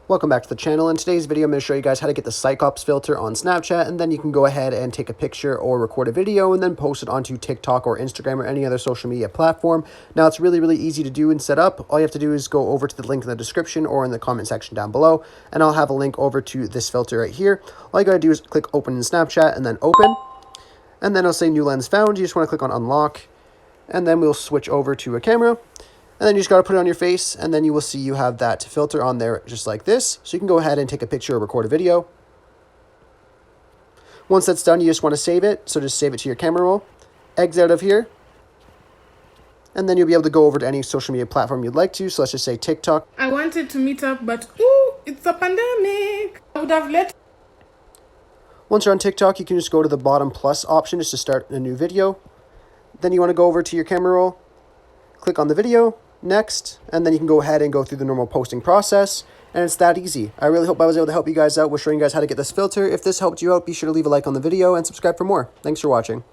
Welcome back to the channel. In today's video, I'm going to show you guys how to get the Cyclops filter on Snapchat, and then you can go ahead and take a picture or record a video and then post it onto TikTok or Instagram or any other social media platform. Now, it's really easy to do and set up. All you have to do is go over to the link in the description or in the comment section down below, and I'll have a link over to this filter right here. All you got to do is click open in Snapchat and then open, and then it'll say new lens found. You just want to click on unlock, and then we'll switch over to a camera. And then you just got to put it on your face, and then you will see you have that filter on there just like this. So you can go ahead and take a picture or record a video. Once that's done, you just want to save it. So just save it to your camera roll. Exit out of here. And then you'll be able to go over to any social media platform you'd like to. So let's just say TikTok. I wanted to meet up, but ooh, it's a pandemic. I would have let. Once you're on TikTok, you can just go to the bottom plus option just to start a new video. Then you want to go over to your camera roll. Click on the video. Next, and then you can go ahead and go through the normal posting process, and it's that easy. I really hope I was able to help you guys out with showing you guys how to get this filter. If this helped you out, be sure to leave a like on the video and subscribe for more. Thanks for watching.